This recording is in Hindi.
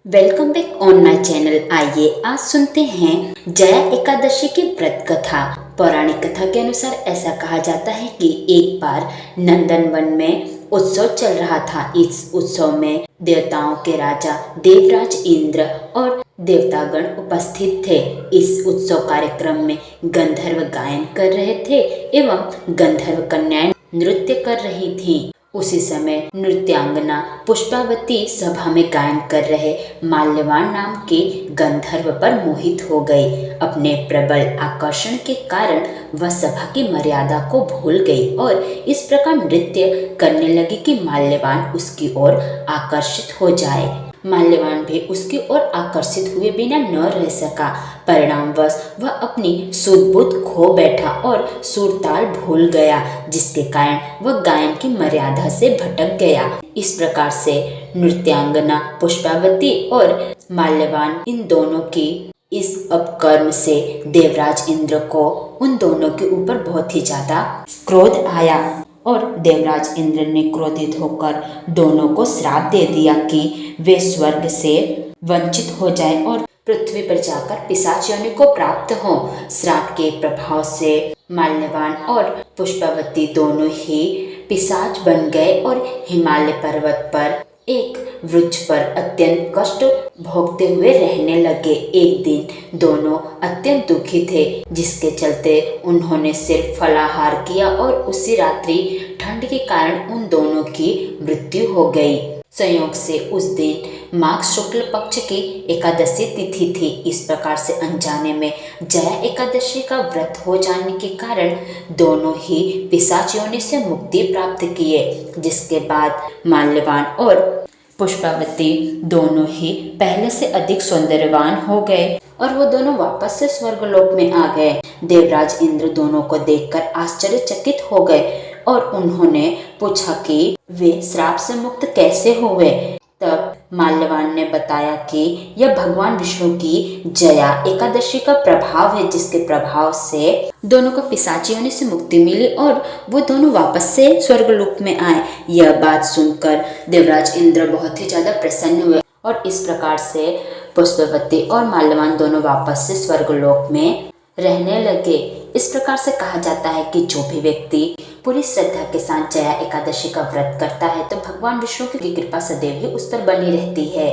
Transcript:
Welcome back on my channel. आइए आज सुनते हैं जया एकादशी की व्रत कथा। पौराणिक कथा के अनुसार ऐसा कहा जाता है कि एक बार नंदनवन में उत्सव चल रहा था। इस उत्सव में देवताओं के राजा देवराज इंद्र और देवतागण उपस्थित थे। इस उत्सव कार्यक्रम में गंधर्व गायन कर रहे थे एवं गंधर्व कन्याएं नृत्य कर रही थीं। उसी समय नृत्यांगना पुष्पावती सभा में गायन कर रहे माल्यवान नाम के गंधर्व पर मोहित हो गई। अपने प्रबल आकर्षण के कारण वह सभा की मर्यादा को भूल गई और इस प्रकार नृत्य करने लगी कि माल्यवान उसकी ओर आकर्षित हो जाए। माल्यवान भी उसकी ओर आकर्षित हुए बिना न रह सका। परिणामवश वह अपनी सुध-बुध खो बैठा और सुरताल भूल गया, जिसके कारण वह गायन की मर्यादा से भटक गया। इस प्रकार से नृत्यांगना पुष्पावती और माल्यवान इन दोनों की इस अपकर्म से देवराज इंद्र को उन दोनों के ऊपर बहुत ही ज्यादा क्रोध आया और देवराज इंद्र ने क्रोधित होकर दोनों को श्राप दे दिया कि वे स्वर्ग से वंचित हो जाए और पृथ्वी पर जाकर पिशाच योनि को प्राप्त हो। श्राप के प्रभाव से माल्यवान और पुष्पावती दोनों ही पिशाच बन गए और हिमालय पर्वत पर एक वृक्ष पर अत्यंत कष्ट भोगते हुए रहने लगे। एक दिन दोनों अत्यंत दुखी थे, जिसके चलते उन्होंने सिर्फ फलाहार किया और उसी रात्रि ठंड के कारण उन दोनों की मृत्यु हो गई। संयोग से उस दिन माघ शुक्ल पक्ष की एकादशी तिथि थी। इस प्रकार से अनजाने में जया एकादशी का व्रत हो जाने के कारण दोनों ही पिशाच योनि से मुक्ति प्राप्त किए, जिसके बाद माल्यवान और पुष्पावती दोनों ही पहले से अधिक सौंदर्यवान हो गए और वो दोनों वापस से स्वर्गलोक में आ गए। देवराज इंद्र दोनों को देखकर आश्चर्यचकित हो गए और उन्होंने पूछा कि वे श्राप से मुक्त कैसे हुए। तब माल्यवान ने बताया कि यह भगवान विष्णु की जया एकादशी का प्रभाव है, जिसके प्रभाव से दोनों को पिशाच योनि से मुक्ति मिली और वो दोनों वापस से स्वर्गलोक में आए। यह बात सुनकर देवराज इंद्र बहुत ही ज्यादा प्रसन्न हुए और इस प्रकार से पुष्पवती और माल्यवान दोनों वापस से स्वर्गलोक में रहने लगे। इस प्रकार से कहा जाता है कि जो भी व्यक्ति पूरी श्रद्धा के साथ जया एकादशी का व्रत करता है तो भगवान विष्णु की कृपा सदैव ही उस पर बनी रहती है।